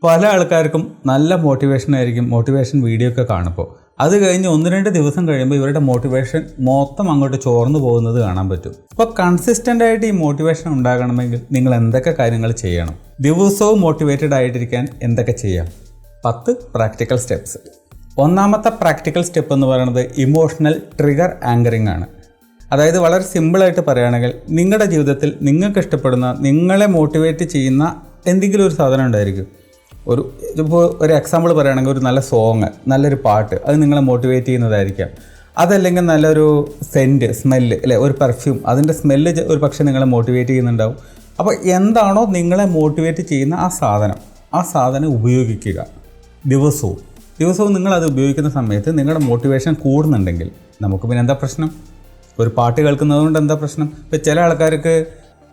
പല ആൾക്കാർക്കും നല്ല മോട്ടിവേഷൻ വീഡിയോ ഒക്കെ കാണുമ്പോൾ അത് കഴിഞ്ഞ് 1-2 ദിവസം കഴിയുമ്പോൾ ഇവരുടെ മോട്ടിവേഷൻ മൊത്തം അങ്ങോട്ട് ചോർന്നു പോകുന്നത് കാണാൻ പറ്റും. അപ്പോൾ കൺസിസ്റ്റൻ്റ് ആയിട്ട് ഈ മോട്ടിവേഷൻ ഉണ്ടാകണമെങ്കിൽ നിങ്ങൾ എന്തൊക്കെ കാര്യങ്ങൾ ചെയ്യണം? ദിവസവും മോട്ടിവേറ്റഡ് ആയിട്ടിരിക്കാൻ എന്തൊക്കെ ചെയ്യാം? 10 പ്രാക്ടിക്കൽ സ്റ്റെപ്സ്. ഒന്നാമത്തെ പ്രാക്ടിക്കൽ സ്റ്റെപ്പ് എന്ന് പറയുന്നത് ഇമോഷണൽ ട്രിഗർ ആങ്കറിംഗ് ആണ്. അതായത് വളരെ സിമ്പിളായിട്ട് പറയുകയാണെങ്കിൽ നിങ്ങളുടെ ജീവിതത്തിൽ നിങ്ങൾക്ക് ഇഷ്ടപ്പെടുന്ന, നിങ്ങളെ മോട്ടിവേറ്റ് ചെയ്യുന്ന എന്തെങ്കിലും ഒരു സാധനം ഉണ്ടായിരിക്കും. ഇപ്പോൾ ഒരു എക്സാമ്പിൾ പറയുകയാണെങ്കിൽ ഒരു നല്ല സോങ്, നല്ലൊരു പാട്ട്, അത് നിങ്ങളെ മോട്ടിവേറ്റ് ചെയ്യുന്നതായിരിക്കാം. അതല്ലെങ്കിൽ നല്ലൊരു സ്മെല്ല് അല്ലേ, ഒരു പെർഫ്യൂം, അതിൻ്റെ സ്മെല്ല് ഒരു പക്ഷേ നിങ്ങളെ മോട്ടിവേറ്റ് ചെയ്യുന്നുണ്ടാവും. അപ്പോൾ എന്താണോ നിങ്ങളെ മോട്ടിവേറ്റ് ചെയ്യുന്ന ആ സാധനം ഉപയോഗിക്കുക ദിവസവും നിങ്ങളത് ഉപയോഗിക്കുന്ന സമയത്ത് നിങ്ങളുടെ മോട്ടിവേഷൻ കൂടുന്നുണ്ടെങ്കിൽ നമുക്ക് പിന്നെ എന്താ പ്രശ്നം? ഒരു പാട്ട് കേൾക്കുന്നത് കൊണ്ട് എന്താ പ്രശ്നം? ഇപ്പോൾ ചില ആൾക്കാർക്ക്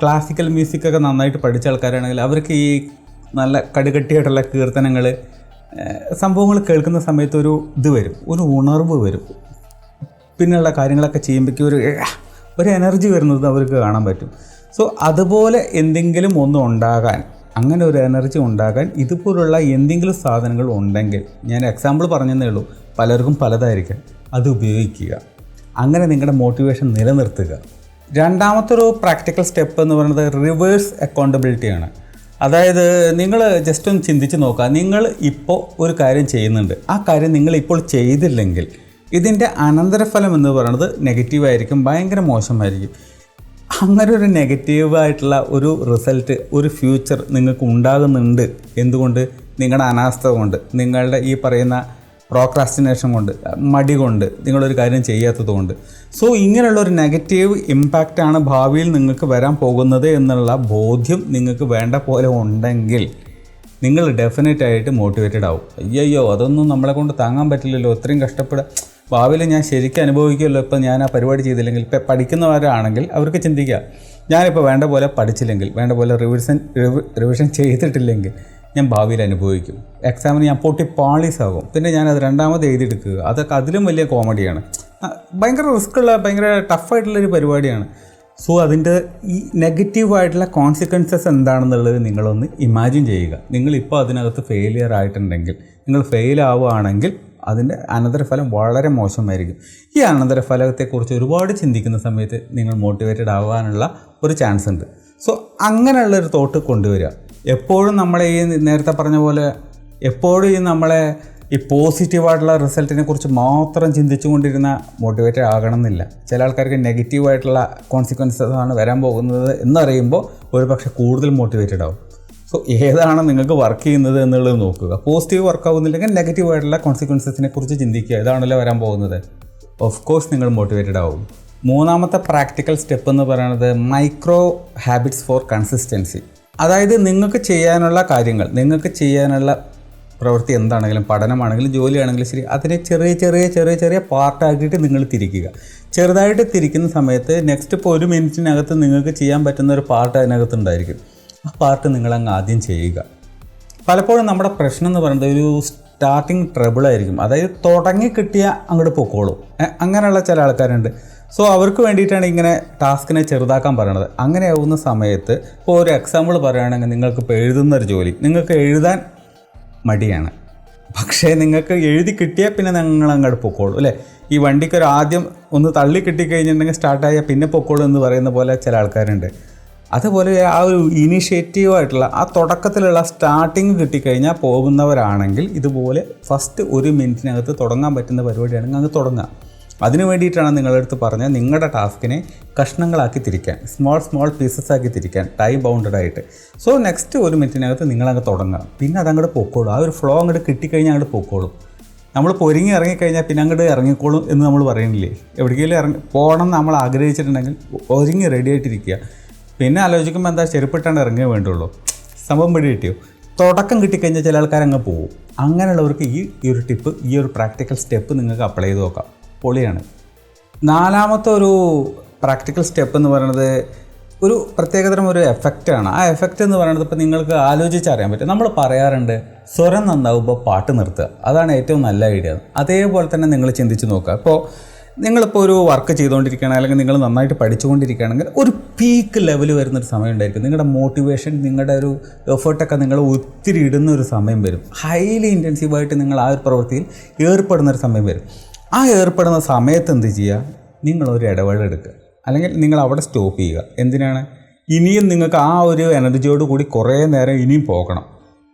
ക്ലാസിക്കൽ മ്യൂസിക്കൊക്കെ നന്നായിട്ട് പഠിച്ച ആൾക്കാരാണെങ്കിൽ അവർക്ക് ഈ നല്ല കടുകട്ടിയായിട്ടുള്ള കീർത്തനങ്ങൾ, സംഭവങ്ങൾ കേൾക്കുന്ന സമയത്ത് ഒരു ഉണർവ് വരും. പിന്നെയുള്ള കാര്യങ്ങളൊക്കെ ചെയ്യുമ്പോഴേക്കും ഒരു എനർജി വരുന്നത് അവർക്ക് കാണാൻ പറ്റും. സോ അതുപോലെ എന്തെങ്കിലും അങ്ങനെ ഒരു എനർജി ഉണ്ടാകാൻ ഇതുപോലുള്ള എന്തെങ്കിലും സാധനങ്ങൾ ഉണ്ടെങ്കിൽ, ഞാൻ എക്സാമ്പിൾ പറഞ്ഞതേ ഉള്ളൂ, പലർക്കും പലതായിരിക്കും, അത് ഉപയോഗിക്കുക. അങ്ങനെ നിങ്ങളുടെ മോട്ടിവേഷൻ നിലനിർത്തുക. രണ്ടാമത്തെ ഒരു പ്രാക്ടിക്കൽ സ്റ്റെപ്പ് എന്ന് പറയുന്നത് റിവേഴ്സ് അക്കൗണ്ടബിലിറ്റിയാണ്. അതായത് നിങ്ങൾ ജസ്റ്റ് ഒന്ന് ചിന്തിച്ച് നോക്കുക, നിങ്ങൾ ഇപ്പോൾ ഒരു കാര്യം ചെയ്യുന്നുണ്ട്, ആ കാര്യം നിങ്ങൾ ഇപ്പോൾ ചെയ്തില്ലെങ്കിൽ ഇതിൻ്റെ അനന്തരഫലം എന്ന് പറയുന്നത് നെഗറ്റീവായിരിക്കും, ഭയങ്കര മോശമായിരിക്കും. അങ്ങനെ ഒരു നെഗറ്റീവായിട്ടുള്ള ഒരു റിസൾട്ട്, ഒരു ഫ്യൂച്ചർ നിങ്ങൾക്ക് ഉണ്ടാകുന്നുണ്ട്. എന്തുകൊണ്ട്? നിങ്ങളുടെ അനാസ്ഥ കൊണ്ട്, നിങ്ങളുടെ ഈ പറയുന്ന പ്രോക്രാസ്റ്റിനേഷൻ കൊണ്ട്, മടി കൊണ്ട്, നിങ്ങളൊരു കാര്യം ചെയ്യാത്തത് കൊണ്ട്. സോ ഇങ്ങനെയുള്ള ഒരു നെഗറ്റീവ് ഇമ്പാക്റ്റാണ് ഭാവിയിൽ നിങ്ങൾക്ക് വരാൻ പോകുന്നത് എന്നുള്ള ബോധ്യം നിങ്ങൾക്ക് വേണ്ട പോലെ ഉണ്ടെങ്കിൽ നിങ്ങൾ ഡെഫിനറ്റായിട്ട് മോട്ടിവേറ്റഡ് ആവും. അയ്യോ അതൊന്നും നമ്മളെ കൊണ്ട് താങ്ങാൻ പറ്റില്ലല്ലോ, ഇത്രയും കഷ്ടപ്പെടുക, ഭാവിയിൽ ഞാൻ ശരിക്കും അനുഭവിക്കുമല്ലോ ഇപ്പം ഞാൻ ആ പരിപാടി ചെയ്തില്ലെങ്കിൽ. ഇപ്പം പഠിക്കുന്നവരാണെങ്കിൽ അവർക്ക് ചിന്തിക്കുക, ഞാനിപ്പോൾ വേണ്ട പോലെ പഠിച്ചില്ലെങ്കിൽ, വേണ്ട പോലെ റിവിഷൻ ചെയ്തിട്ടില്ലെങ്കിൽ ഞാൻ ഭാവിയിൽ അനുഭവിക്കും, എക്സാമിന് ഞാൻ പാളീസാകും, പിന്നെ ഞാനത് രണ്ടാമത് എഴുതിയെടുക്കുക. അതൊക്കെ അതിലും വലിയ കോമഡിയാണ്, ഭയങ്കര റിസ്ക്കുള്ള, ഭയങ്കര ടഫായിട്ടുള്ളൊരു പരിപാടിയാണ്. സോ അതിൻ്റെ ഈ നെഗറ്റീവായിട്ടുള്ള കോൺസിക്വൻസസ് എന്താണെന്നുള്ളത് നിങ്ങളൊന്ന് ഇമാജിൻ ചെയ്യുക. നിങ്ങളിപ്പോൾ അതിനകത്ത് ഫെയിലിയർ ആയിട്ടുണ്ടെങ്കിൽ, നിങ്ങൾ ഫെയിൽ ആവുകയാണെങ്കിൽ അതിൻ്റെ അനന്തരഫലം വളരെ മോശമായിരിക്കും. ഈ അനന്തരഫലത്തെക്കുറിച്ച് ഒരുപാട് ചിന്തിക്കുന്ന സമയത്ത് നിങ്ങൾ മോട്ടിവേറ്റഡ് ആവാനുള്ള ഒരു ചാൻസ് ഉണ്ട്. സോ അങ്ങനെയുള്ളൊരു തോട്ട് കൊണ്ടുവരിക. എപ്പോഴും നമ്മളെ ഈ നേരത്തെ പറഞ്ഞ പോലെ എപ്പോഴും നമ്മളെ ഈ പോസിറ്റീവായിട്ടുള്ള റിസൾട്ടിനെ കുറിച്ച് മാത്രം ചിന്തിച്ചു കൊണ്ടിരുന്ന മോട്ടിവേറ്റഡ് ആകണമെന്നില്ല. ചില ആൾക്കാർക്ക് നെഗറ്റീവായിട്ടുള്ള കോൺസിക്വൻസസ് ആണ് വരാൻ പോകുന്നത് എന്നറിയുമ്പോൾ ഒരു പക്ഷേ കൂടുതൽ മോട്ടിവേറ്റഡ് ആവും. സോ ഏതാണ് നിങ്ങൾക്ക് വർക്ക് ചെയ്യുന്നത് എന്നുള്ളത് നോക്കുക. പോസിറ്റീവ് വർക്ക് ആവുന്നില്ലെങ്കിൽ നെഗറ്റീവായിട്ടുള്ള കോൺസിക്വൻസസിനെ കുറിച്ച് ചിന്തിക്കുക. ഇതാണല്ലോ വരാൻ പോകുന്നത്. ഓഫ് കോഴ്സ് നിങ്ങൾ മോട്ടിവേറ്റഡ് ആവും. മൂന്നാമത്തെ പ്രാക്ടിക്കൽ സ്റ്റെപ്പ് എന്ന് പറയുന്നത് മൈക്രോ ഹാബിറ്റ്സ് ഫോർ കൺസിസ്റ്റൻസി. അതായത് നിങ്ങൾക്ക് ചെയ്യാനുള്ള കാര്യങ്ങൾ, നിങ്ങൾക്ക് ചെയ്യാനുള്ള പ്രവൃത്തി എന്താണെങ്കിലും, പഠനമാണെങ്കിലും ജോലിയാണെങ്കിലും ശരി, അതിനെ ചെറിയ പാർട്ടാക്കിയിട്ട് നിങ്ങൾ തിരിക്കുക. ചെറുതായിട്ട് തിരിക്കുന്ന സമയത്ത് നെക്സ്റ്റ് ഇപ്പോൾ 1 മിനിറ്റിനകത്ത് നിങ്ങൾക്ക് ചെയ്യാൻ പറ്റുന്ന ഒരു പാർട്ട് അതിനകത്തുണ്ടായിരിക്കും. ആ പാർട്ട് നിങ്ങളങ്ങ് ആദ്യം ചെയ്യുക. പലപ്പോഴും നമ്മുടെ പ്രശ്നം എന്ന് പറയുന്നത് ഒരു സ്റ്റാർട്ടിങ് ട്രബിളായിരിക്കും. അതായത് തുടങ്ങി കിട്ടിയ അങ്ങോട്ട് പൊക്കോളും. അങ്ങനെയുള്ള ചില ആൾക്കാരുണ്ട്. സോ അവർക്ക് വേണ്ടിയിട്ടാണ് ഇങ്ങനെ ടാസ്കിനെ ചെറുതാക്കാൻ പറയണത്. അങ്ങനെ ആവുന്ന സമയത്ത് ഇപ്പോൾ ഒരു എക്സാമ്പിൾ പറയുകയാണെങ്കിൽ, നിങ്ങൾക്കിപ്പോൾ എഴുതുന്നൊരു ജോലി, നിങ്ങൾക്ക് എഴുതാൻ മടിയാണ്, പക്ഷേ നിങ്ങൾക്ക് എഴുതി കിട്ടിയാൽ പിന്നെ നിങ്ങൾ അങ്ങോട്ട് പൊക്കോളൂ അല്ലേ. ഈ വണ്ടിക്കൊരു ആദ്യം ഒന്ന് തള്ളി കിട്ടിക്കഴിഞ്ഞിട്ടുണ്ടെങ്കിൽ സ്റ്റാർട്ടായാൽ പിന്നെ പൊക്കോളൂ എന്ന് പറയുന്ന പോലെ ചില ആൾക്കാരുണ്ട്. അതുപോലെ ആ ഒരു ഇനീഷ്യേറ്റീവായിട്ടുള്ള ആ തുടക്കത്തിലുള്ള സ്റ്റാർട്ടിങ് കിട്ടിക്കഴിഞ്ഞാൽ പോകുന്നവരാണെങ്കിൽ ഇതുപോലെ ഫസ്റ്റ് 1 മിനിറ്റിനകത്ത് തുടങ്ങാൻ പറ്റുന്ന പരിപാടിയാണെങ്കിൽ അങ്ങ് തുടങ്ങുക. അതിനു വേണ്ടിയിട്ടാണ് നിങ്ങളുടെ അടുത്ത് പറഞ്ഞാൽ നിങ്ങളുടെ ടാസ്കിനെ കഷ്ണങ്ങളാക്കി തിരിക്കാൻ, സ്മോൾ പീസസ് ആക്കി തിരിക്കാൻ, ടൈം ബൗണ്ടഡ് ആയിട്ട്. സോ നെക്സ്റ്റ് 1 മിനിറ്റിനകത്ത് നിങ്ങളങ്ങ് തുടങ്ങുക. പിന്നെ അതങ്ങോട്ട് പൊക്കോളും. ആ ഒരു ഫ്ലോ അങ്ങോട്ട് കിട്ടിക്കഴിഞ്ഞാൽ അങ്ങോട്ട് പൊക്കോളും. നമ്മൾ പൊരിങ്ങി ഇറങ്ങിക്കഴിഞ്ഞാൽ പിന്നെ അങ്ങോട്ട് ഇറങ്ങിക്കോളും എന്ന് നമ്മൾ പറയുന്നില്ലേ. എവിടേക്കെങ്കിലും പോകണം എന്ന് നമ്മൾ ആഗ്രഹിച്ചിട്ടുണ്ടെങ്കിൽ ഒരുങ്ങി റെഡി ആയിട്ടിരിക്കുക. പിന്നെ ആലോചിക്കുമ്പോൾ എന്താ, ചെരുപ്പിട്ടാണ് ഇറങ്ങുകയേ വേണ്ടുള്ളൂ. സംഭവം പിടി കിട്ടിയോ? തുടക്കം കിട്ടിക്കഴിഞ്ഞാൽ ചില ആൾക്കാരങ്ങ് പോകും. അങ്ങനെയുള്ളവർക്ക് ഈ ഒരു ടിപ്പ്, ഈ ഒരു പ്രാക്ടിക്കൽ സ്റ്റെപ്പ് നിങ്ങൾക്ക് അപ്ലൈ ചെയ്ത് നോക്കാം. പൊളിയാണ്. നാലാമത്തെ ഒരു പ്രാക്ടിക്കൽ സ്റ്റെപ്പ് എന്ന് പറയുന്നത് ഒരു പ്രത്യേകതരം ഒരു എഫക്റ്റാണ്. ആ എഫക്റ്റ് എന്ന് പറയുന്നത് ഇപ്പോൾ നിങ്ങൾക്ക് ആലോചിച്ചറിയാൻ പറ്റും. നമ്മൾ പറയാറുണ്ട് സ്വരം നന്നാവുമ്പോൾ പാട്ട് നിർത്തുക, അതാണ് ഏറ്റവും നല്ല ഐഡിയ. അതേപോലെ തന്നെ നിങ്ങൾ ചിന്തിച്ച് നോക്കുക. ഇപ്പോൾ നിങ്ങളിപ്പോൾ ഒരു വർക്ക് ചെയ്തുകൊണ്ടിരിക്കുകയാണ്, അല്ലെങ്കിൽ നിങ്ങൾ നന്നായിട്ട് പഠിച്ചുകൊണ്ടിരിക്കുകയാണെങ്കിൽ ഒരു പീക്ക് ലെവൽ വരുന്നൊരു സമയം ഉണ്ടായിരിക്കും. നിങ്ങളുടെ മോട്ടിവേഷൻ, നിങ്ങളുടെ ഒരു എഫേർട്ടൊക്കെ നിങ്ങൾ ഒത്തിരി ഇടുന്ന ഒരു സമയം വരും. ഹൈലി ഇൻറ്റൻസീവായിട്ട് നിങ്ങൾ ആ ഒരു പ്രവൃത്തിയിൽ ഏർപ്പെടുന്നൊരു സമയം വരും. ആ ഏർപ്പെടുന്ന സമയത്ത് എന്ത് ചെയ്യുക? നിങ്ങളൊരു ഇടവേള എടുക്കുക, അല്ലെങ്കിൽ നിങ്ങൾ അവിടെ സ്റ്റോപ്പ് ചെയ്യുക. എന്തിനാണ്? ഇനിയും നിങ്ങൾക്ക് ആ ഒരു എനർജിയോട് കൂടി കുറേ നേരം ഇനിയും പോകണം.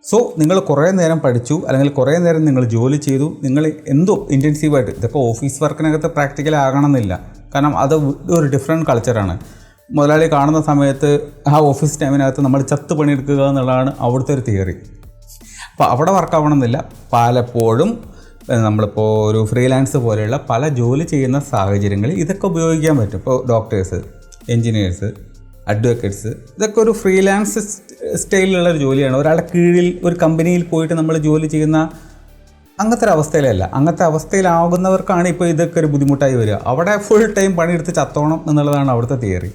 സോ നിങ്ങൾ കുറേ നേരം പഠിച്ചു, അല്ലെങ്കിൽ കുറേ നേരം നിങ്ങൾ ജോലി ചെയ്തു, നിങ്ങൾ എന്തോ ഇൻറ്റൻസീവായിട്ട്, ഇതൊക്കെ ഓഫീസ് വർക്കിനകത്ത് പ്രാക്ടിക്കൽ ആകണമെന്നില്ല, കാരണം അത് ഒരു ഡിഫറെൻറ്റ് കൾച്ചറാണ്. മുതലാളി കാണുന്ന സമയത്ത് ആ ഓഫീസ് ടൈമിനകത്ത് നമ്മൾ ചത്ത് പണിയെടുക്കുക എന്നുള്ളതാണ് അവിടുത്തെ ഒരു തിയറി. അപ്പോൾ അവിടെ വർക്കാവണമെന്നില്ല. പലപ്പോഴും നമ്മളിപ്പോൾ ഒരു ഫ്രീലാൻസ് പോലെയുള്ള പല ജോലി ചെയ്യുന്ന സാഹചര്യങ്ങളിൽ ഇതൊക്കെ ഉപയോഗിക്കാൻ പറ്റും. ഇപ്പോൾ ഡോക്ടേഴ്സ്, എൻജിനീയേഴ്സ്, അഡ്വക്കേറ്റ്സ്, ഇതൊക്കെ ഒരു ഫ്രീലാൻസ് സ്റ്റൈലിലുള്ള ഒരു ജോലിയാണ്. ഒരാളുടെ കീഴിൽ ഒരു കമ്പനിയിൽ പോയിട്ട് നമ്മൾ ജോലി ചെയ്യുന്ന അങ്ങനത്തെ ഒരു അവസ്ഥയിലല്ല. അങ്ങനത്തെ അവസ്ഥയിലാകുന്നവർക്കാണ് ഇപ്പോൾ ഇതൊക്കെ ഒരു ബുദ്ധിമുട്ടായി വരിക. അവിടെ ഫുൾ ടൈം പണിയെടുത്ത് ചത്തോണം എന്നുള്ളതാണ് അവിടുത്തെ തിയറി.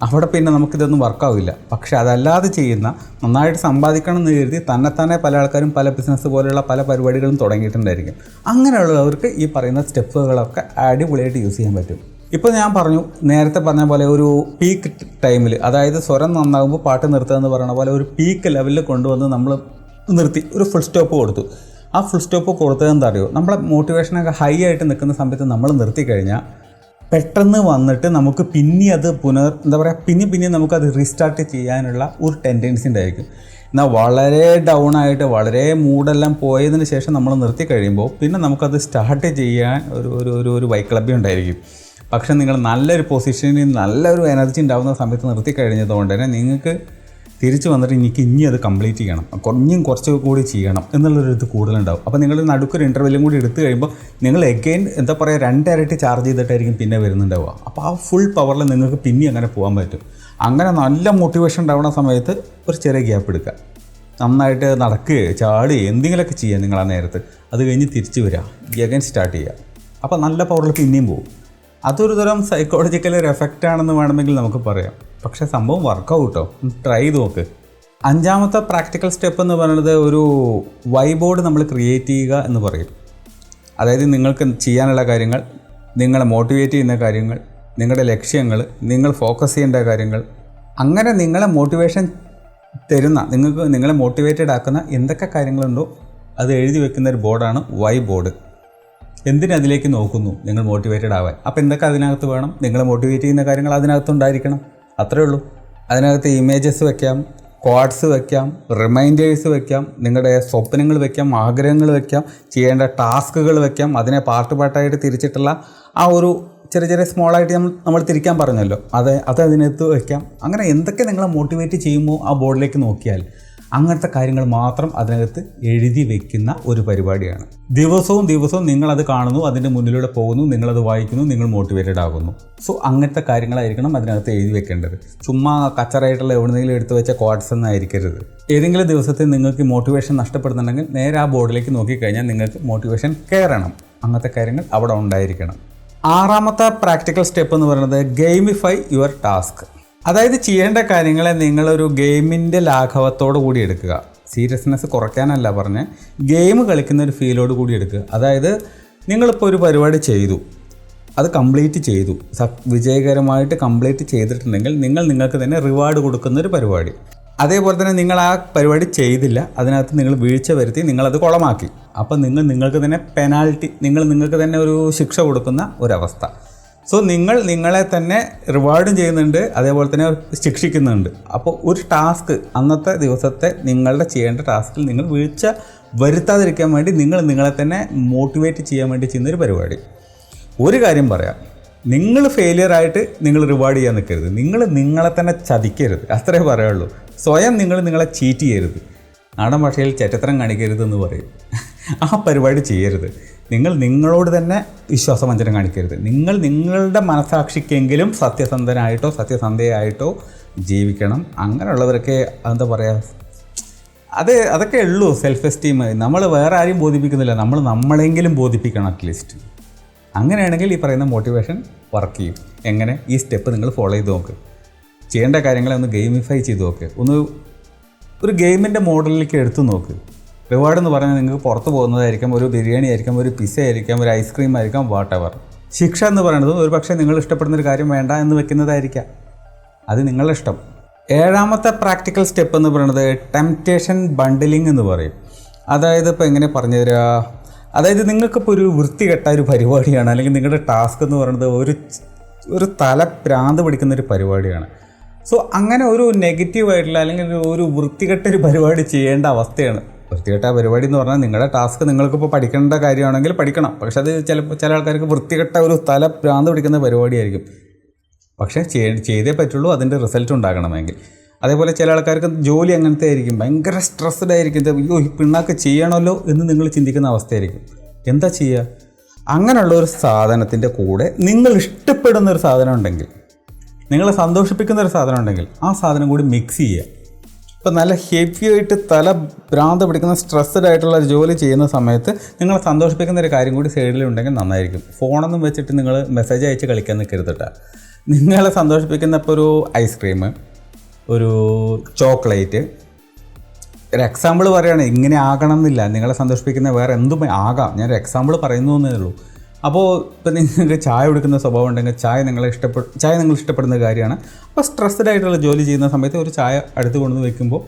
അവിടെ പിന്നെ നമുക്കിതൊന്നും വർക്കാവില്ല. പക്ഷേ അതല്ലാതെ ചെയ്യുന്ന, നന്നായിട്ട് സമ്പാദിക്കണം എന്ന് കരുതി തന്നെത്താനെ പല ആൾക്കാരും പല ബിസിനസ് പോലെയുള്ള പല പരിപാടികളും തുടങ്ങിയിട്ടുണ്ടായിരിക്കും. അങ്ങനെയുള്ളവർക്ക് ഈ പറയുന്ന സ്റ്റെപ്പുകളൊക്കെ അടിപൊളിയായിട്ട് യൂസ് ചെയ്യാൻ പറ്റും. ഇപ്പോൾ ഞാൻ പറഞ്ഞു, നേരത്തെ പറഞ്ഞ പോലെ ഒരു പീക്ക് ടൈമിൽ, അതായത് സ്വരം നന്നാകുമ്പോൾ പാട്ട് നിർത്തുക എന്ന് പറയുന്ന പോലെ ഒരു പീക്ക് ലെവലിൽ കൊണ്ടുവന്ന് നമ്മൾ നിർത്തി ഒരു ഫുൾ സ്റ്റോപ്പ് കൊടുത്തു. ആ ഫുൾ സ്റ്റോപ്പ് കൊടുത്തത് എന്താ അറിയോ? നമ്മളെ മോട്ടിവേഷനൊക്കെ ഹൈ ആയിട്ട് നിൽക്കുന്ന സമയത്ത് നമ്മൾ നിർത്തി കഴിഞ്ഞാൽ പെട്ടെന്ന് വന്നിട്ട് നമുക്ക് പിന്നെ അത് പിന്നെ നമുക്കത് റീസ്റ്റാർട്ട് ചെയ്യാനുള്ള ഒരു ടെൻഡൻസി ഉണ്ടായിരിക്കും. എന്നാൽ വളരെ ഡൗൺ ആയിട്ട് വളരെ മൂഡെല്ലാം പോയതിന് ശേഷം നമ്മൾ നിർത്തി കഴിയുമ്പോൾ പിന്നെ നമുക്കത് സ്റ്റാർട്ട് ചെയ്യാൻ ഒരു വൈക്ലഭ്യം ഉണ്ടായിരിക്കും. പക്ഷേ നിങ്ങൾ നല്ലൊരു പൊസിഷനിൽ നല്ലൊരു എനർജി ഉണ്ടാകുന്ന സമയത്ത് നിർത്തി കഴിഞ്ഞതുകൊണ്ട് തന്നെ നിങ്ങൾക്ക് തിരിച്ചു വന്നിട്ട് ഇനി അത് കംപ്ലീറ്റ് ചെയ്യണം, കുറച്ച് കൂടി ചെയ്യണം എന്നുള്ളൊരു ഇത് കൂടുതലുണ്ടാവും. അപ്പോൾ നിങ്ങൾ നടുക്കൊരു ഇൻ്റർവെല്ലും കൂടി എടുത്തു കഴിയുമ്പോൾ നിങ്ങൾ എഗെയിൻ രണ്ടിരട്ടി ചാർജ് ചെയ്തിട്ടായിരിക്കും പിന്നെ വരുന്നുണ്ടാവുക. അപ്പോൾ ആ ഫുൾ പവറിൽ നിങ്ങൾക്ക് പിന്നെ അങ്ങനെ പോകാൻ പറ്റും. അങ്ങനെ നല്ല മോട്ടിവേഷൻ ഉണ്ടാവുന്ന സമയത്ത് ഒരു ചെറിയ ഗ്യാപ്പ് എടുക്കുക, നന്നായിട്ട് നടക്കുകയോ ചാടുകയോ എന്തെങ്കിലുമൊക്കെ ചെയ്യുക നിങ്ങൾ ആ നേരത്ത്. അത് കഴിഞ്ഞ് തിരിച്ച് വരിക, എഗെയിൻ സ്റ്റാർട്ട് ചെയ്യുക. അപ്പോൾ നല്ല പവറിൽ പിന്നെയും പോകും. അതൊരു തരം സൈക്കോളജിക്കൽ ഒരു എഫക്റ്റ് ആണെന്ന് വേണമെങ്കിൽ നമുക്ക് പറയാം. പക്ഷേ സംഭവം വർക്കൗട്ടോ, ട്രൈ ചെയ്ത് നോക്ക്. 5ാമത്തെ പ്രാക്ടിക്കൽ സ്റ്റെപ്പ് എന്ന് പറയുന്നത് ഒരു വൈബോർഡ് നമ്മൾ ക്രിയേറ്റ് ചെയ്യുക എന്ന് പറയും. അതായത് നിങ്ങൾക്ക് ചെയ്യാനുള്ള കാര്യങ്ങൾ, നിങ്ങളെ മോട്ടിവേറ്റ് ചെയ്യുന്ന കാര്യങ്ങൾ, നിങ്ങളുടെ ലക്ഷ്യങ്ങൾ, നിങ്ങൾ ഫോക്കസ് ചെയ്യേണ്ട കാര്യങ്ങൾ, അങ്ങനെ നിങ്ങളെ മോട്ടിവേഷൻ തരുന്ന, നിങ്ങളെ മോട്ടിവേറ്റഡ് ആക്കുന്ന എന്തൊക്കെ കാര്യങ്ങളുണ്ടോ അത് എഴുതി വെക്കുന്ന ഒരു ബോർഡാണ് വൈ ബോർഡ്. എന്തിനതിലേക്ക് നോക്കുന്നു? നിങ്ങൾ മോട്ടിവേറ്റഡ് ആവാൻ. അപ്പോൾ എന്തൊക്കെ അതിനകത്ത് വേണം? നിങ്ങളെ മോട്ടിവേറ്റ് ചെയ്യുന്ന കാര്യങ്ങൾ അതിനകത്തുണ്ടായിരിക്കണം. അത്രേ ഉള്ളൂ. അതിനകത്ത് ഇമേജസ് വെക്കാം, ക്വാഡ്സ് വെക്കാം, റിമൈൻഡേഴ്സ് വെക്കാം, നിങ്ങളുടെ സ്വപ്നങ്ങൾ വെക്കാം, ആഗ്രഹങ്ങൾ വെക്കാം, ചെയ്യേണ്ട ടാസ്കുകൾ വെക്കാം, അതിനെ പാർട്ടായിട്ട് തിരിച്ചിട്ടുള്ള ആ ഒരു ചെറിയ സ്മോളായിട്ട് നമ്മൾ തിരിക്കാൻ പറഞ്ഞല്ലോ, അത് അതിനകത്ത് വെക്കാം. അങ്ങനെ എന്തൊക്കെ നിങ്ങളെ മോട്ടിവേറ്റ് ചെയ്യുമോ ആ ബോർഡിലേക്ക് നോക്കിയാൽ അങ്ങനത്തെ കാര്യങ്ങൾ മാത്രം അതിനകത്ത് എഴുതി വെക്കുന്ന ഒരു പരിപാടിയാണ്. ദിവസവും നിങ്ങളത് കാണുന്നു, അതിൻ്റെ മുന്നിലൂടെ പോകുന്നു, നിങ്ങളത് വായിക്കുന്നു, നിങ്ങൾ മോട്ടിവേറ്റഡ് ആകുന്നു. സോ അങ്ങനത്തെ കാര്യങ്ങളായിരിക്കണം അതിനകത്ത് എഴുതി വെക്കേണ്ടത്. ചുമ്മാ കച്ചറായിട്ടുള്ള എവിടെയെങ്കിലും എടുത്തു വെച്ച ക്വാഡ്സ് എന്നായിരിക്കരുത്. ഏതെങ്കിലും ദിവസത്തിൽ നിങ്ങൾക്ക് മോട്ടിവേഷൻ നഷ്ടപ്പെടുന്നുണ്ടെങ്കിൽ നേരെ ആ ബോർഡിലേക്ക് നോക്കിക്കഴിഞ്ഞാൽ നിങ്ങൾക്ക് മോട്ടിവേഷൻ കയറണം. അങ്ങനത്തെ കാര്യങ്ങൾ അവിടെ ഉണ്ടായിരിക്കണം. 6ാമത്തെ പ്രാക്ടിക്കൽ സ്റ്റെപ്പ് എന്ന് പറയുന്നത് ഗെയിമിഫൈ യുവർ ടാസ്ക്. അതായത് ചെയ്യേണ്ട കാര്യങ്ങളെ നിങ്ങളൊരു ഗെയിമിൻ്റെ ലാഘവത്തോടു കൂടി എടുക്കുക. സീരിയസ്നെസ് കുറയ്ക്കാനല്ല പറഞ്ഞ്, ഗെയിം കളിക്കുന്ന ഒരു ഫീലോട് കൂടി എടുക്കുക. അതായത് നിങ്ങളിപ്പോൾ ഒരു പരിപാടി ചെയ്തു, അത് കംപ്ലീറ്റ് ചെയ്തു, വിജയകരമായിട്ട് കംപ്ലീറ്റ് ചെയ്തിട്ടുണ്ടെങ്കിൽ നിങ്ങൾക്ക് തന്നെ റിവാർഡ് കൊടുക്കുന്നൊരു പരിപാടി. അതേപോലെ തന്നെ നിങ്ങൾ ആ പരിപാടി ചെയ്തില്ല, അതിനകത്ത് നിങ്ങൾ വീഴ്ച വരുത്തി, നിങ്ങളത് കുളമാക്കി. അപ്പോൾ നിങ്ങൾക്ക് തന്നെ പെനാൽറ്റി, നിങ്ങൾക്ക് തന്നെ ഒരു ശിക്ഷ കൊടുക്കുന്ന ഒരവസ്ഥ. സോ നിങ്ങളെ തന്നെ റിവാർഡും ചെയ്യുന്നുണ്ട്, അതേപോലെ തന്നെ ശിക്ഷിക്കുന്നുണ്ട്. അപ്പോൾ ഒരു ടാസ്ക്, അന്നത്തെ ദിവസത്തെ നിങ്ങളുടെ ചെയ്യേണ്ട ടാസ്കിൽ നിങ്ങൾ വീഴ്ച വരുത്താതിരിക്കാൻ വേണ്ടി നിങ്ങളെ തന്നെ മോട്ടിവേറ്റ് ചെയ്യാൻ വേണ്ടി ചെയ്യുന്നൊരു പരിപാടി. ഒരു കാര്യം പറയാം, നിങ്ങൾ ഫെയിലിയറായിട്ട് നിങ്ങൾ റിവാർഡ് ചെയ്യാൻ നിൽക്കരുത്. നിങ്ങളെ തന്നെ ചതിക്കരുത്, അത്രേ പറയുള്ളൂ. സ്വയം നിങ്ങളെ ചീറ്റ് ചെയ്യരുത്. നാടൻ ഭാഷയിൽ ചെറ്റത്തരം കാണിക്കരുതെന്ന് പറയും. ആ പരിപാടി ചെയ്യരുത്. നിങ്ങളോട് തന്നെ വിശ്വാസവഞ്ചനം കാണിക്കരുത്. നിങ്ങളുടെ മനസാക്ഷിക്കെങ്കിലും സത്യസന്ധയായിട്ടോ ജീവിക്കണം. അങ്ങനെയുള്ളവരൊക്കെ എന്താ പറയുക, അതൊക്കെ ഉള്ളൂ സെൽഫ് എസ്റ്റീം. നമ്മൾ വേറെ ആരെയും ബോധിപ്പിക്കുന്നില്ല, നമ്മളെങ്കിലും ബോധിപ്പിക്കണം അറ്റ്ലീസ്റ്റ്. അങ്ങനെയാണെങ്കിൽ ഈ പറയുന്ന മോട്ടിവേഷൻ വർക്ക് ചെയ്യും. എങ്ങനെ? ഈ സ്റ്റെപ്പ് നിങ്ങൾ ഫോളോ ചെയ്ത് നോക്ക്. ചെയ്യേണ്ട കാര്യങ്ങളെ ഒന്ന് ഗെയിമിഫൈ ചെയ്ത് നോക്ക്. ഒരു ഗെയിമിൻ്റെ മോഡലിലേക്ക് എടുത്തു നോക്ക്. റിവാർഡ് എന്ന് പറഞ്ഞാൽ നിങ്ങൾക്ക് പുറത്ത് പോകുന്നതായിരിക്കാം, ഒരു ബിരിയാണി ആയിരിക്കാം, ഒരു പിസ്സ ആയിരിക്കാം, ഒരു ഐസ്ക്രീം ആയിരിക്കാം, വാട്ട് എവർ. ശിക്ഷ എന്ന് പറയുന്നത് ഒരു പക്ഷേ നിങ്ങൾ ഇഷ്ടപ്പെടുന്നൊരു കാര്യം വേണ്ട എന്ന് വെക്കുന്നതായിരിക്കാം. അത് നിങ്ങളുടെ ഇഷ്ടം. 7ാമത്തെ പ്രാക്ടിക്കൽ സ്റ്റെപ്പ് എന്ന് പറയുന്നത് ടെംപ്റ്റേഷൻ ബണ്ടിലിംഗ് എന്ന് പറയും. അതായത് ഇപ്പോൾ എങ്ങനെ പറഞ്ഞു തരിക, അതായത് നിങ്ങൾക്കിപ്പോൾ ഒരു വൃത്തികെട്ട ഒരു പരിപാടിയാണ്, അല്ലെങ്കിൽ നിങ്ങളുടെ ടാസ്ക് എന്ന് പറയുന്നത് ഒരു തല ഭ്രാന്ത് പിടിക്കുന്നൊരു പരിപാടിയാണ്. സോ അങ്ങനെ ഒരു നെഗറ്റീവായിട്ടുള്ള അല്ലെങ്കിൽ ഒരു വൃത്തികെട്ട ഒരു പരിപാടി ചെയ്യേണ്ട അവസ്ഥയാണ്. വൃത്തികെട്ട പരിപാടി എന്ന് പറഞ്ഞാൽ നിങ്ങളുടെ ടാസ്ക് നിങ്ങൾക്കിപ്പോൾ പഠിക്കേണ്ട കാര്യമാണെങ്കിൽ പഠിക്കണം. പക്ഷെ അത് ചില ആൾക്കാർക്ക് വൃത്തികെട്ട ഒരു തല ഭ്രാന്ത് പിടിക്കുന്ന പരിപാടിയായിരിക്കും. പക്ഷേ ചെയ്തേ പറ്റുള്ളൂ അതിൻ്റെ റിസൾട്ട് ഉണ്ടാകണമെങ്കിൽ. അതേപോലെ ചില ആൾക്കാർക്ക് ജോലി അങ്ങനത്തെ ആയിരിക്കും, ഭയങ്കര സ്ട്രെസ്ഡ് ആയിരിക്കും. അയ്യോ ഈ പിണ്ണാക്ക് ചെയ്യണമല്ലോ എന്ന് നിങ്ങൾ ചിന്തിക്കുന്ന അവസ്ഥയായിരിക്കും. എന്താ ചെയ്യുക? അങ്ങനെയുള്ള ഒരു സാധനത്തിൻ്റെ കൂടെ നിങ്ങൾ ഇഷ്ടപ്പെടുന്ന ഒരു സാധനം ഉണ്ടെങ്കിൽ, നിങ്ങളെ സന്തോഷിപ്പിക്കുന്ന ഒരു സാധനം ഉണ്ടെങ്കിൽ ആ സാധനം കൂടി മിക്സ് ചെയ്യുക. ഇപ്പോൾ നല്ല ഹെവി ആയിട്ട് തല ഭ്രാന്ത് പിടിക്കുന്ന സ്ട്രെസ്ഡ് ആയിട്ടുള്ള ഒരു ജോലി ചെയ്യുന്ന സമയത്ത് നിങ്ങളെ സന്തോഷിപ്പിക്കുന്ന ഒരു കാര്യം കൂടി സൈഡിലുണ്ടെങ്കിൽ നന്നായിരിക്കും. ഫോണൊന്നും വെച്ചിട്ട് നിങ്ങൾ മെസ്സേജ് അയച്ച് കളിക്കാൻ നിൽക്കരുതിട്ട. നിങ്ങളെ സന്തോഷിപ്പിക്കുന്ന ഇപ്പോൾ ഒരു ഐസ്ക്രീം, ഒരു ചോക്ലേറ്റ്, ഒരു എക്സാമ്പിൾ പറയുകയാണ്. ഇങ്ങനെ ആകണം എന്നില്ല, നിങ്ങളെ സന്തോഷിപ്പിക്കുന്ന വേറെ എന്തും ആകാം. ഞാനൊരു എക്സാമ്പിൾ പറയുന്നു എന്നേ ഉള്ളൂ. അപ്പോൾ ഇപ്പോൾ നിങ്ങൾക്ക് ചായ കുടിക്കുന്ന സ്വഭാവം ഉണ്ടെങ്കിൽ ചായ നിങ്ങൾ ഇഷ്ടപ്പെടുന്ന കാര്യമാണ്. അപ്പോൾ സ്ട്രെസ്ഡ് ആയിട്ടുള്ള ജോലി ചെയ്യുന്ന സമയത്ത് ഒരു ചായ അടുത്ത് കൊണ്ടുവന്ന് വെക്കുമ്പോൾ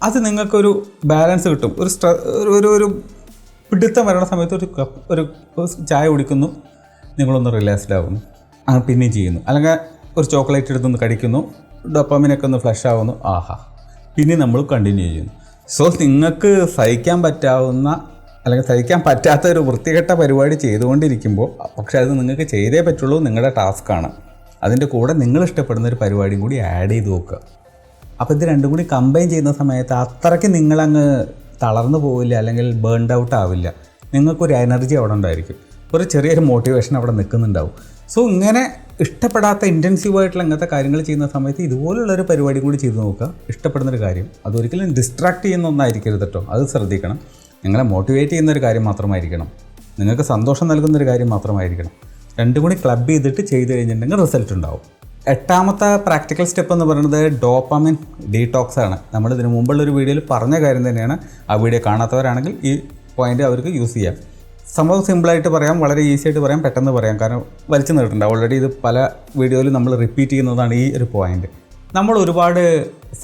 അത് നിങ്ങൾക്കൊരു ബാലൻസ് കിട്ടും. ഒരു പിടുത്തം വരണ സമയത്ത് ഒരു ചായ കുടിക്കുന്നു, നിങ്ങളൊന്ന് റിലാക്സ്ഡ് ആകുന്നു, പിന്നെയും ചെയ്യുന്നു. അല്ലെങ്കിൽ ഒരു ചോക്ലേറ്റ് എടുത്തൊന്ന് കടിക്കുന്നു, ഡോപ്പാമിനൊക്കെ ഒന്ന് ഫ്ലഷ് ആവുന്നു, ആഹാ, പിന്നെ നമ്മൾ കണ്ടിന്യൂ ചെയ്യുന്നു. സോ നിങ്ങൾക്ക് സഹിക്കാൻ പറ്റാത്ത ഒരു വൃത്തികെട്ട പരിപാടി ചെയ്തുകൊണ്ടിരിക്കുമ്പോൾ, പക്ഷേ അത് നിങ്ങൾക്ക് ചെയ്തേ പറ്റുള്ളൂ, നിങ്ങളുടെ ടാസ്ക്കാണ്. അതിൻ്റെ കൂടെ നിങ്ങൾ ഇഷ്ടപ്പെടുന്ന ഒരു പരിപാടിയും കൂടി ആഡ് ചെയ്ത് നോക്കുക. അപ്പോൾ ഇത് രണ്ടും കൂടി കമ്പൈൻ ചെയ്യുന്ന സമയത്ത് അത്രയ്ക്ക് നിങ്ങളങ്ങ് തളർന്നു പോവില്ല, അല്ലെങ്കിൽ ബേൺഡ് ഔട്ട് ആവില്ല. നിങ്ങൾക്കൊരു എനർജി അവിടെ ഉണ്ടായിരിക്കും, ഒരു ചെറിയൊരു മോട്ടിവേഷൻ അവിടെ നിൽക്കുന്നുണ്ടാവും. സോ ഇങ്ങനെ ഇഷ്ടപ്പെടാത്ത ഇൻറ്റൻസീവായിട്ടുള്ള അങ്ങനത്തെ കാര്യങ്ങൾ ചെയ്യുന്ന സമയത്ത് ഇതുപോലുള്ളൊരു പരിപാടി കൂടി ചെയ്ത് നോക്കുക. ഇഷ്ടപ്പെടുന്നൊരു കാര്യം അതൊരിക്കലും ഡിസ്ട്രാക്ട് ചെയ്യുന്ന ഒന്നായിരിക്കരുത് കേട്ടോ, അത് ശ്രദ്ധിക്കണം. നിങ്ങളെ മോട്ടിവേറ്റ് ചെയ്യുന്നൊരു കാര്യം മാത്രമായിരിക്കണം, നിങ്ങൾക്ക് സന്തോഷം നൽകുന്നൊരു കാര്യം മാത്രമായിരിക്കണം. രണ്ടും കൂടി ക്ലബ് ചെയ്തിട്ട് ചെയ്ത് കഴിഞ്ഞിട്ടുണ്ടെങ്കിൽ റിസൾട്ട് ഉണ്ടാവും. 8ാമത്തെ പ്രാക്ടിക്കൽ സ്റ്റെപ്പ് എന്ന് പറയുന്നത് ഡോപ്പാമിൻ ഡീടോക്സ് ആണ്. നമ്മൾ ഇതിന് മുമ്പുള്ളൊരു വീഡിയോയിൽ പറഞ്ഞ കാര്യം തന്നെയാണ്. ആ വീഡിയോ കാണാത്തവരാണെങ്കിൽ ഈ പോയിൻ്റ് അവർക്ക് യൂസ് ചെയ്യാം. സംഭവം സിമ്പിളായിട്ട് പറയാം, വളരെ ഈസി ആയിട്ട് പറയാം, പെട്ടെന്ന് പറയാം. കാരണം വലിച്ചു നീട്ടണ്ട, ഓൾറെഡി ഇത് പല വീഡിയോയിലും നമ്മൾ റിപ്പീറ്റ് ചെയ്യുന്നതാണ് ഈ ഒരു പോയിൻ്റ്. നമ്മൾ ഒരുപാട്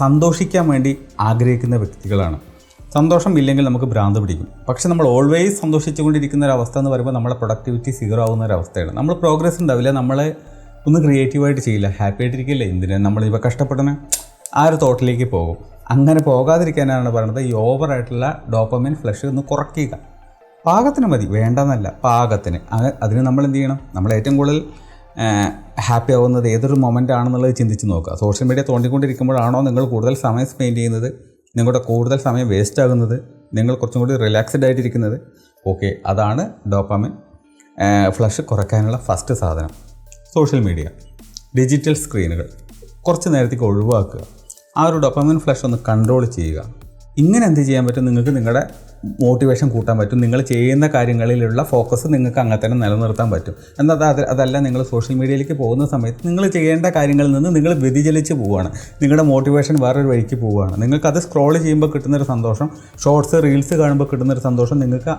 സന്തോഷിക്കാൻ വേണ്ടി ആഗ്രഹിക്കുന്ന വ്യക്തികളാണ്. സന്തോഷം ഇല്ലെങ്കിൽ നമുക്ക് ഭ്രാന്ത് പിടിക്കും. പക്ഷെ നമ്മൾ ഓൾവേസ് സന്തോഷിച്ചുകൊണ്ടിരിക്കുന്ന ഒരു അവസ്ഥ എന്ന് പറയുമ്പോൾ നമ്മളെ പ്രൊഡക്ടിവിറ്റി 0 ആവുന്ന ഒരു അവസ്ഥയാണ്. നമ്മൾ പ്രോഗ്രസ് ഉണ്ടാവില്ല, നമ്മളെ ഒന്ന് ക്രിയേറ്റീവായിട്ട് ചെയ്യില്ല, ഹാപ്പി ആയിട്ടിരിക്കില്ല. എന്തിനാണ് നമ്മളിപ്പോൾ കഷ്ടപ്പെടുന്നത്? ആ ഒരു തോട്ടിലേക്ക് പോകും. അങ്ങനെ പോകാതിരിക്കാനാണ് പറയുന്നത് ഈ ഓവറായിട്ടുള്ള ഡോപ്പമിൻ ഫ്ലഷ് ഒന്ന് കുറയ്ക്കുക. പാകത്തിന് മതി, വേണ്ടെന്നല്ല, പാകത്തിന്. അതിന് നമ്മൾ എന്ത് ചെയ്യണം? നമ്മൾ ഏറ്റവും കൂടുതൽ ഹാപ്പി ആവുന്നത് ഏതൊരു മൊമെൻ്റ് ആണെന്നുള്ളത് ചിന്തിച്ച് നോക്കുക. സോഷ്യൽ മീഡിയ തോണ്ടിക്കൊണ്ടിരിക്കുമ്പോഴാണോ നിങ്ങൾ കൂടുതൽ സമയം സ്പെൻഡ് ചെയ്യുന്നത്, നിങ്ങളുടെ കൂടുതൽ സമയം വേസ്റ്റ് ആകുന്നത്, നിങ്ങൾ കുറച്ചും കൂടി റിലാക്സ്ഡ് ആയിട്ടിരിക്കുന്നത്? ഓക്കെ, അതാണ് ഡോപ്പാമിൻ ഫ്ലഷ് കുറയ്ക്കാനുള്ള ഫസ്റ്റ് സാധനം. സോഷ്യൽ മീഡിയ, ഡിജിറ്റൽ സ്ക്രീനുകൾ കുറച്ച് നേരത്തേക്ക് ഒഴിവാക്കുക. ആ ഒരു ഡോപ്പാമിൻ ഫ്ലഷ് ഒന്ന് കൺട്രോൾ ചെയ്യുക. ഇങ്ങനെ എന്ത് ചെയ്യാൻ പറ്റും? നിങ്ങൾക്ക് നിങ്ങളുടെ മോട്ടിവേഷൻ കൂട്ടാൻ പറ്റും. നിങ്ങൾ ചെയ്യുന്ന കാര്യങ്ങളിലുള്ള ഫോക്കസ് നിങ്ങൾക്ക് അങ്ങനെ തന്നെ നിലനിർത്താൻ പറ്റും. എന്നാൽ അതല്ല, നിങ്ങൾ സോഷ്യൽ മീഡിയയിലേക്ക് പോകുന്ന സമയത്ത് നിങ്ങൾ ചെയ്യേണ്ട കാര്യങ്ങളിൽ നിന്ന് നിങ്ങൾ വ്യതിചലിച്ച് പോവുകയാണ്. നിങ്ങളുടെ മോട്ടിവേഷൻ വേറൊരു വഴിക്ക് പോവുകയാണ്. നിങ്ങൾക്കത് സ്ക്രോൾ ചെയ്യുമ്പോൾ കിട്ടുന്നൊരു സന്തോഷം, ഷോർട്സ് റീൽസ് കാണുമ്പോൾ കിട്ടുന്നൊരു സന്തോഷം നിങ്ങൾക്ക്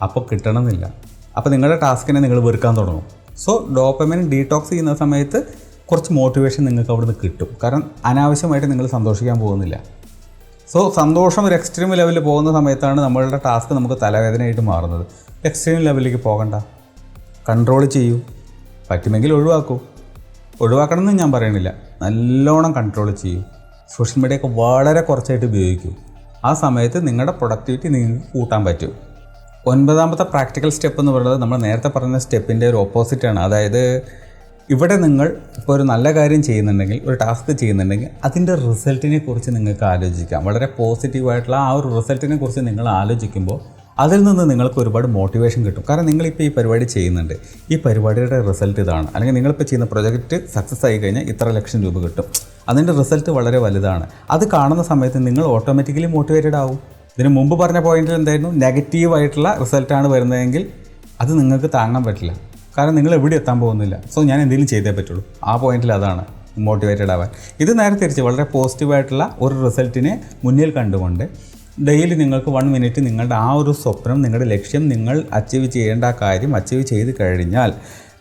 അപ്പോൾ കിട്ടണമെന്നില്ല. അപ്പോൾ നിങ്ങളുടെ ടാസ്കിനെ നിങ്ങൾ വെറുക്കാൻ തുടങ്ങും. സോ ഡോപ്പമിൻ ഡീടോക്സ് ചെയ്യുന്ന സമയത്ത് കുറച്ച് മോട്ടിവേഷൻ നിങ്ങൾക്ക് അവിടെ നിന്ന് കിട്ടും. കാരണം അനാവശ്യമായിട്ട് നിങ്ങൾ സന്തോഷിക്കാൻ പോകുന്നില്ല. സോ സന്തോഷം ഒരു എക്സ്ട്രീം ലെവലിൽ പോകുന്ന സമയത്താണ് നമ്മളുടെ ടാസ്ക് നമുക്ക് തലവേദനയായിട്ട് മാറുന്നത്. എക്സ്ട്രീം ലെവലിലേക്ക് പോകണ്ട, കൺട്രോൾ ചെയ്യൂ. പറ്റുമെങ്കിൽ ഒഴിവാക്കൂ. ഒഴിവാക്കണമെന്ന് ഞാൻ പറയണില്ല, നല്ലോണം കൺട്രോൾ ചെയ്യൂ. സോഷ്യൽ മീഡിയയൊക്കെ വളരെ കുറച്ചായിട്ട് ഉപയോഗിക്കൂ. ആ സമയത്ത് നിങ്ങളുടെ പ്രൊഡക്ടിവിറ്റി നിങ്ങൾക്ക് കൂട്ടാൻ പറ്റും. 9ാമത്തെ പ്രാക്ടിക്കൽ സ്റ്റെപ്പ് എന്ന് പറയുന്നത് നമ്മൾ നേരത്തെ പറഞ്ഞ സ്റ്റെപ്പിൻ്റെ ഒരു ഓപ്പോസിറ്റാണ്. അതായത് ഇവിടെ നിങ്ങൾ ഇപ്പോൾ ഒരു നല്ല കാര്യം ചെയ്യുന്നുണ്ടെങ്കിൽ, ഒരു ടാസ്ക് ചെയ്യുന്നുണ്ടെങ്കിൽ അതിൻ്റെ റിസൾട്ടിനെ കുറിച്ച് നിങ്ങൾക്ക് ആലോചിക്കാം. വളരെ പോസിറ്റീവായിട്ടുള്ള ആ ഒരു റിസൾട്ടിനെ കുറിച്ച് നിങ്ങൾ ആലോചിക്കുമ്പോൾ അതിൽ നിന്ന് നിങ്ങൾക്ക് ഒരുപാട് മോട്ടിവേഷൻ കിട്ടും. കാരണം നിങ്ങളിപ്പോൾ ഈ പരിപാടി ചെയ്യുന്നുണ്ട്, ഈ പരിപാടിയുടെ റിസൾട്ട് ഇതാണ്, അല്ലെങ്കിൽ നിങ്ങളിപ്പോൾ ചെയ്യുന്ന പ്രൊജക്റ്റ് സക്സസ് ആയി കഴിഞ്ഞാൽ ഇത്ര ലക്ഷം രൂപ കിട്ടും, അതിൻ്റെ റിസൾട്ട് വളരെ വലുതാണ്. അത് കാണുന്ന സമയത്ത് നിങ്ങൾ ഓട്ടോമാറ്റിക്കലി മോട്ടിവേറ്റഡ് ആവും. ഇതിന് മുമ്പ് പറഞ്ഞ പോയിന്റിൽ എന്തായിരുന്നു? നെഗറ്റീവായിട്ടുള്ള റിസൾട്ടാണ് വരുന്നതെങ്കിൽ അത് നിങ്ങൾക്ക് താങ്ങാൻ പറ്റില്ല. കാരണം നിങ്ങൾ എവിടെ എത്താൻ പോകുന്നില്ല. സോ ഞാൻ എന്തെങ്കിലും ചെയ്തേ പറ്റുള്ളൂ. ആ പോയിന്റിൽ അതാണ് മോട്ടിവേറ്റഡ് ആവാൻ. ഇത് നേരെ തിരിച്ച് വളരെ പോസിറ്റീവായിട്ടുള്ള ഒരു റിസൾട്ടിനെ മുന്നിൽ കണ്ടുകൊണ്ട് ഡെയിലി നിങ്ങൾക്ക് 1 മിനിറ്റ് നിങ്ങളുടെ ആ ഒരു സ്വപ്നം, നിങ്ങളുടെ ലക്ഷ്യം, നിങ്ങൾ അച്ചീവ് ചെയ്യേണ്ട കാര്യം അച്ചീവ് ചെയ്ത് കഴിഞ്ഞാൽ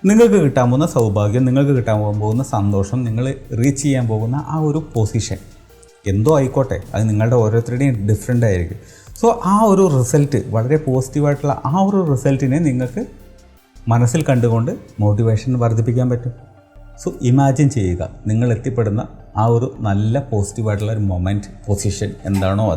നിങ്ങൾക്ക് കിട്ടാൻ പോകുന്ന സൗഭാഗ്യം, നിങ്ങൾക്ക് കിട്ടാൻ പോകുന്ന സന്തോഷം, നിങ്ങൾ റീച്ച് ചെയ്യാൻ പോകുന്ന ആ ഒരു പൊസിഷൻ എന്തോ ആയിക്കോട്ടെ, അത് നിങ്ങളുടെ ഓരോരുത്തരുടെയും ഡിഫറെൻ്റ് ആയിരിക്കും. സോ ആ ഒരു റിസൾട്ട്, വളരെ പോസിറ്റീവായിട്ടുള്ള ആ ഒരു റിസൾട്ടിനെ നിങ്ങൾക്ക് മനസ്സിൽ കണ്ടുകൊണ്ട് മോട്ടിവേഷൻ വർദ്ധിപ്പിക്കാൻ പറ്റും. സോ ഇമാജിൻ ചെയ്യുക, നിങ്ങൾ എത്തിപ്പെടുന്ന ആ ഒരു നല്ല പോസിറ്റീവായിട്ടുള്ള ഒരു മൊമെൻറ്റ്, പൊസിഷൻ എന്താണോ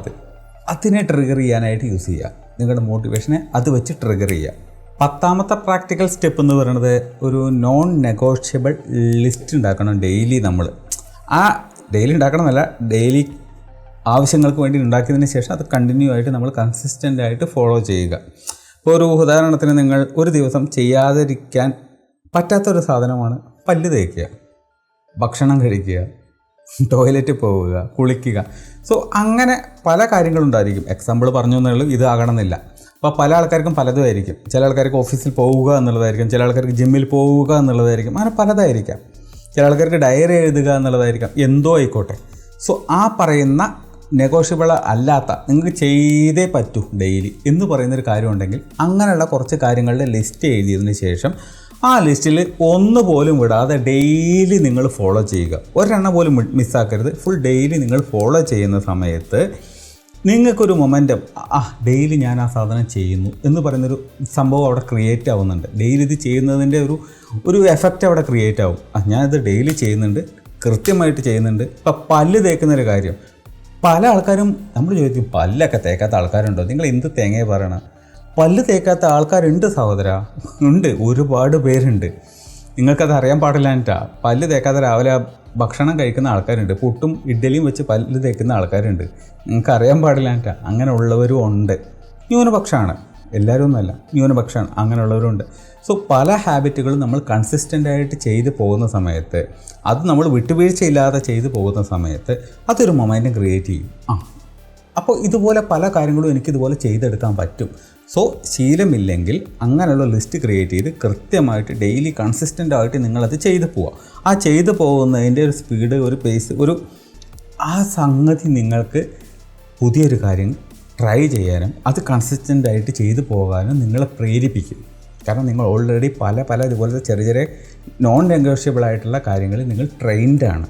അതിനെ ട്രിഗർ ചെയ്യാനായിട്ട് യൂസ് ചെയ്യുക. നിങ്ങളുടെ മോട്ടിവേഷനെ അത് വെച്ച് ട്രിഗർ ചെയ്യുക. 10ാമത്തെ പ്രാക്ടിക്കൽ സ്റ്റെപ്പ് എന്ന് പറയുന്നത് ഒരു നോൺ നെഗോഷ്യബിൾ ലിസ്റ്റ് ഉണ്ടാക്കണം ഡെയിലി. നമ്മൾ ആ ഡെയിലി ഉണ്ടാക്കണമെന്നല്ല, ഡെയിലി ആവശ്യങ്ങൾക്ക് വേണ്ടി ഉണ്ടാക്കിയതിന് ശേഷം അത് കണ്ടിന്യൂ ആയിട്ട് നമ്മൾ കൺസിസ്റ്റൻ്റ് ആയിട്ട് ഫോളോ ചെയ്യുക. ഇപ്പോൾ ഒരു ഉദാഹരണത്തിന്, നിങ്ങൾ ഒരു ദിവസം ചെയ്യാതിരിക്കാൻ പറ്റാത്തൊരു സാധനമാണ് പല്ല് തേക്കുക, ഭക്ഷണം കഴിക്കുക, ടോയ്ലറ്റ് പോവുക, കുളിക്കുക. സോ അങ്ങനെ പല കാര്യങ്ങളുണ്ടായിരിക്കും. എക്സാമ്പിൾ പറഞ്ഞു എന്നുള്ളൂ, ഇത് ആകണമെന്നില്ല. അപ്പോൾ പല ആൾക്കാർക്കും പലതും ആയിരിക്കും. ചില ആൾക്കാർക്ക് ഓഫീസിൽ പോവുക എന്നുള്ളതായിരിക്കും, ചില ആൾക്കാർക്ക് ജിമ്മിൽ പോവുക എന്നുള്ളതായിരിക്കും, അങ്ങനെ പലതായിരിക്കാം. ചില ആൾക്കാർക്ക് ഡയറി എഴുതുക എന്നുള്ളതായിരിക്കാം, എന്തോ ആയിക്കോട്ടെ. സോ ആ പറയുന്ന നെഗോഷ്യബിൾ അല്ലാത്ത, നിങ്ങൾക്ക് ചെയ്തേ പറ്റൂ ഡെയിലി എന്ന് പറയുന്നൊരു കാര്യമുണ്ടെങ്കിൽ അങ്ങനെയുള്ള കുറച്ച് കാര്യങ്ങളുടെ ലിസ്റ്റ് എഴുതിയതിന് ശേഷം ആ ലിസ്റ്റിൽ ഒന്ന് പോലും വിടാതെ ഡെയിലി നിങ്ങൾ ഫോളോ ചെയ്യുക. ഒരെണ്ണം പോലും മിസ്സാക്കരുത്. ഫുൾ ഡെയിലി നിങ്ങൾ ഫോളോ ചെയ്യുന്ന സമയത്ത് നിങ്ങൾക്കൊരു മൊമെൻറ്റം, ഡെയിലി ഞാൻ ആ സാധനം ചെയ്യുന്നു എന്ന് പറയുന്നൊരു സംഭവം അവിടെ ക്രിയേറ്റ് ആവുന്നുണ്ട്. ഡെയിലി ഇത് ചെയ്യുന്നതിൻ്റെ ഒരു എഫക്റ്റ് അവിടെ ക്രിയേറ്റ് ആവും. ഞാനിത് ഡെയിലി ചെയ്യുന്നുണ്ട്, കൃത്യമായിട്ട് ചെയ്യുന്നുണ്ട്. ഇപ്പം പല്ല് തേക്കുന്നൊരു കാര്യം, പല ആൾക്കാരും നമ്മൾ ചോദിക്കും, പല്ലൊക്കെ തേക്കാത്ത ആൾക്കാരുണ്ടോ? നിങ്ങൾ എന്ത് തേങ്ങയെ പറയണം? പല്ല് തേക്കാത്ത ആൾക്കാരുണ്ട് സഹോദര, ഉണ്ട്, ഒരുപാട് പേരുണ്ട്. നിങ്ങൾക്കത് അറിയാൻ പാടില്ല. പല്ല് തേക്കാതെ രാവിലെ ഭക്ഷണം കഴിക്കുന്ന ആൾക്കാരുണ്ട്, പുട്ടും ഇഡ്ഡലിയും വെച്ച് പല്ല് തേക്കുന്ന ആൾക്കാരുണ്ട്. നിങ്ങൾക്ക് അറിയാൻ പാടില്ല. അങ്ങനെ ഉള്ളവരും ഉണ്ട്. ന്യൂനപക്ഷമാണ്, എല്ലാവരും ഒന്നല്ല, ന്യൂനപക്ഷമാണ്, അങ്ങനെയുള്ളവരുണ്ട്. സോ പല ഹാബിറ്റുകളും നമ്മൾ കൺസിസ്റ്റൻ്റ് ആയിട്ട് ചെയ്ത് പോകുന്ന സമയത്ത്, അത് നമ്മൾ വിട്ടുവീഴ്ചയില്ലാതെ ചെയ്തു പോകുന്ന സമയത്ത് അതൊരു മൊമെൻറ്റം ക്രിയേറ്റ് ചെയ്യും. അപ്പോൾ ഇതുപോലെ പല കാര്യങ്ങളും എനിക്കിതുപോലെ ചെയ്തെടുക്കാൻ പറ്റും. സോ ശീലമില്ലെങ്കിൽ അങ്ങനെയുള്ള ലിസ്റ്റ് ക്രിയേറ്റ് ചെയ്ത് കൃത്യമായിട്ട് ഡെയിലി കൺസിസ്റ്റൻ്റ് ആയിട്ട് നിങ്ങളത് ചെയ്തു പോവുക. ആ ചെയ്തു പോകുന്നതിൻ്റെ ഒരു സ്പീഡ്, ഒരു പേസ്, ആ സംഗതി നിങ്ങൾക്ക് പുതിയൊരു കാര്യം ട്രൈ ചെയ്യാനും അത് കൺസിസ്റ്റൻ്റ് ആയിട്ട് ചെയ്തു പോകാനും നിങ്ങളെ പ്രേരിപ്പിക്കും. കാരണം നിങ്ങൾ ഓൾറെഡി പല ഇതുപോലത്തെ ചെറിയ നോൺ നെഗോഷ്യബിൾ ആയിട്ടുള്ള കാര്യങ്ങളിൽ നിങ്ങൾ ട്രെയിൻഡാണ്.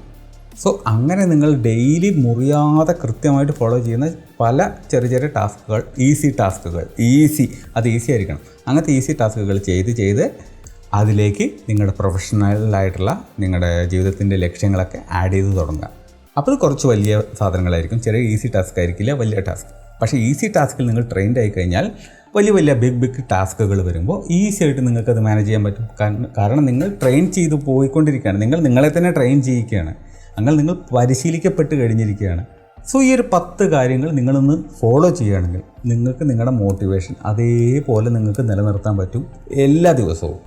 സോ അങ്ങനെ നിങ്ങൾ ഡെയിലി മുറിയാതെ കൃത്യമായിട്ട് ഫോളോ ചെയ്യുന്ന പല ചെറിയ ടാസ്കുകൾ, അത് ഈസി ആയിരിക്കണം. അങ്ങനത്തെ ഈസി ടാസ്കുകൾ ചെയ്ത് അതിലേക്ക് നിങ്ങളുടെ പ്രൊഫഷണലായിട്ടുള്ള നിങ്ങളുടെ ജീവിതത്തിൻ്റെ ലക്ഷ്യങ്ങളൊക്കെ ആഡ് ചെയ്ത് തുടങ്ങുക. അപ്പോൾ അത് കുറച്ച് വലിയ സാധനങ്ങളായിരിക്കും, ചെറിയ ഈസി ടാസ്ക് ആയിരിക്കില്ല, വലിയ ടാസ്ക്. പക്ഷേ ഈസി ടാസ്കിൽ നിങ്ങൾ ട്രെയിൻഡ് ആയി കഴിഞ്ഞാൽ വലിയ ബിഗ് ടാസ്കുകൾ വരുമ്പോൾ ഈസി ആയിട്ട് നിങ്ങൾക്കത് മാനേജ് ചെയ്യാൻ പറ്റും. കാരണം നിങ്ങൾ ട്രെയിൻ ചെയ്ത് പോയിക്കൊണ്ടിരിക്കുകയാണ്, നിങ്ങളെ തന്നെ ട്രെയിൻ ചെയ്യിക്കുകയാണ്, അങ്ങനെ നിങ്ങൾ പരിശീലിക്കപ്പെട്ട് കഴിഞ്ഞിരിക്കുകയാണ്. സോ ഈ ഒരു 10 കാര്യങ്ങൾ നിങ്ങളൊന്ന് ഫോളോ ചെയ്യുകയാണെങ്കിൽ നിങ്ങൾക്ക് നിങ്ങളുടെ മോട്ടിവേഷൻ അതേപോലെ നിങ്ങൾക്ക് നിലനിർത്താൻ പറ്റും എല്ലാ ദിവസവും.